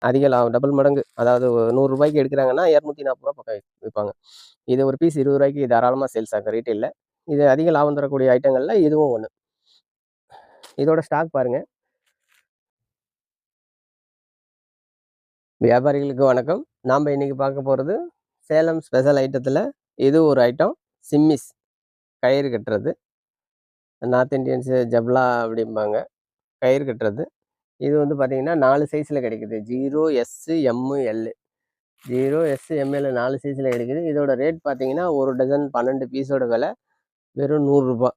அதிக லாபம் டபுள் மடங்கு. அதாவது ரூ. 100 எடுக்கிறாங்கன்னா ரூ. 240 பக்கம் விப்பாங்க. இது ஒரு பீஸ் ரூ. 20 தாராளமா சேல்ஸ் ஆகும் ரீட்டெயில்ல. இது அதிக லாபம் தரக்கூடிய ஐட்டங்கள்ல இதுவும் ஒண்ணு. இதோட ஸ்டாக் பாருங்க. வியாபாரிகளுக்கு வணக்கம். நாம இன்னைக்கு பார்க்க போறது சேலம் ஸ்பெஷல் ஐட்டத்துல இது ஒரு ஐட்டம். சிம்மிஸ் கயிறு கட்டுறது. நார்த் இந்தியன்ஸ் ஜப்லா அப்படிம்பாங்க. கயிறு கட்டுறது. இது வந்து பார்த்தீங்கன்னா 4 சைஸ்ல கிடைக்குது. 0, S, M, L. 0, S, ML 4 சைஸ்ல கிடைக்குது. இதோட ரேட் பார்த்தீங்கன்னா ஒரு டஜன் 12 பீஸோட விலை வெறும் ரூ. 100.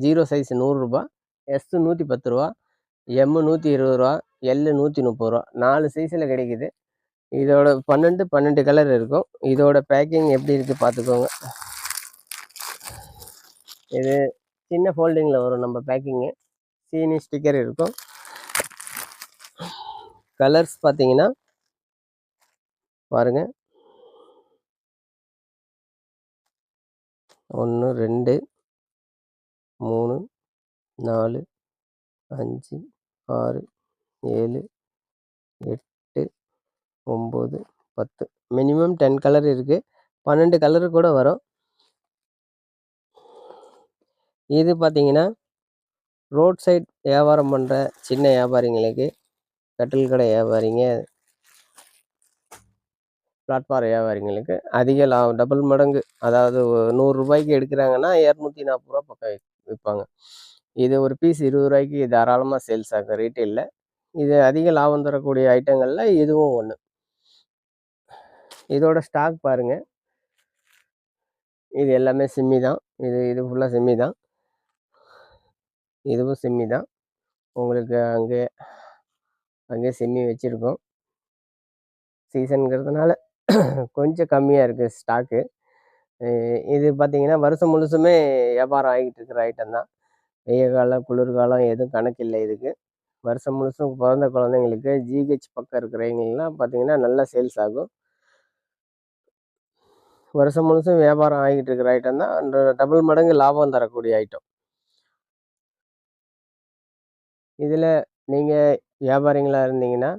0 சைஸ் ரூ. 100, S ரூ. 110, M ரூ. 120, L ரூ. 130. 4 சைஸ்ல கிடைக்குது. இதோட 12 கலர் இருக்கும். இதோட பேக்கிங் எப்படி இருக்கு பார்த்துக்கோங்க. இது சின்ன ஃபோல்டிங்ல வரும் நம்ம பேக்கிங்கு. சீனி ஸ்டிக்கர் இருக்கும். கலர்ஸ் பார்த்தீங்கன்னா பாருங்க. 1, 2, 3, 4, 5, 6, 7, 8, 9, 10. மினிமம் 10 கலர் இருக்கு. 12 கலரு கூட வரும். இது பார்த்தீங்கன்னா ரோட் சைட் வியாபாரம் பண்ணுற சின்ன வியாபாரிங்களுக்கு, கட்டில் கடை வியாபாரிங்க, பிளாட்ஃபார்ம் வியாபாரிங்களுக்கு அதிக லாபம் டபுள் மடங்கு. அதாவது ரூ. 100 எடுக்கிறாங்கன்னா ரூ. 240 பக்கம் விற்பாங்க. இது ஒரு பீஸ் ரூ. 20 தாராளமாக சேல்ஸ் ஆகும் ரீட்டெயிலில். இது அதிக லாபம் தரக்கூடிய ஐட்டங்கள்ல இதுவும் ஒன்று. இதோட ஸ்டாக் பாருங்க. இது எல்லாமே சிம்மி தான். இது ஃபுல்லாக சிம்மி தான். இதுவும் சிம்மி தான். உங்களுக்கு அங்கே சிம்மி வச்சுருக்கோம். சீசனுங்கிறதுனால கொஞ்சம் கம்மியாக இருக்குது ஸ்டாக்கு. இது பார்த்தீங்கன்னா வருஷம் முழுசுமே வியாபாரம் ஆகிட்டு இருக்கிற ஐட்டம் தான். வெய்ய காலம் குளிர்காலம் எதுவும் கணக்கு இல்லை இதுக்கு. வருஷம் முழுசும் பிறந்த குழந்தைங்களுக்கு ஜிஹெச் பக்கம் இருக்கிறவங்கலாம் பார்த்தீங்கன்னா நல்லா சேல்ஸ் ஆகும். வருஷம் முழுசும் வியாபாரம் ஆகிட்டு இருக்கிற ஐட்டம் தான். டபுள் மடங்கு லாபம் தரக்கூடிய ஐட்டம். இதில் நீங்கள் வியாபாரிங்களாக இருந்தீங்கன்னா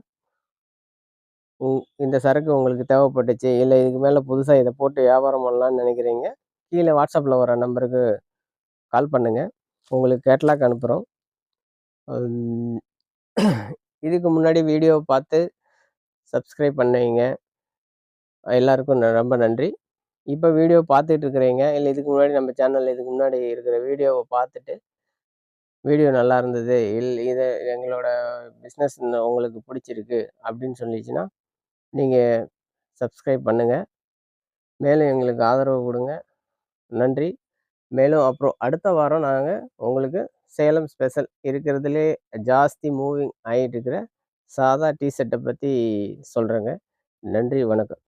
இந்த சரக்கு உங்களுக்கு தேவைப்பட்டுச்சு, இல்லை இதுக்கு மேலே புதுசாக இதை போட்டு வியாபாரம் பண்ணலான்னு நினைக்கிறீங்க, கீழே வாட்ஸ்அப்பில் வர நம்பருக்கு கால் பண்ணுங்கள். உங்களுக்கு கேட்லாக் அனுப்புகிறோம். இதுக்கு முன்னாடி வீடியோ பார்த்து சப்ஸ்கிரைப் பண்ணுவீங்க. எல்லாருக்கும் ரொம்ப நன்றி. இப்போ வீடியோ பார்த்துட்டு இருக்கிறீங்க, இல்லை இதுக்கு முன்னாடி நம்ம சேனலில் இதுக்கு முன்னாடி இருக்கிற வீடியோவை பார்த்துட்டு வீடியோ நல்லா இருந்தது, இது எங்களோட பிஸ்னஸ் உங்களுக்கு பிடிச்சிருக்கு அப்படின்னு சொல்லிச்சுன்னா நீங்கள் சப்ஸ்கிரைப் பண்ணுங்கள். மேலும் எங்களுக்கு ஆதரவு கொடுங்க. நன்றி. மேலும் அப்புறம் அடுத்த வாரம் நாங்கள் உங்களுக்கு சேலம் ஸ்பெஷல் இருக்கிறதுலே ஜாஸ்தி மூவிங் ஆகிட்டு இருக்கிற சாதா டீ ஷர்ட்டை பற்றி சொல்கிறேங்க. நன்றி, வணக்கம்.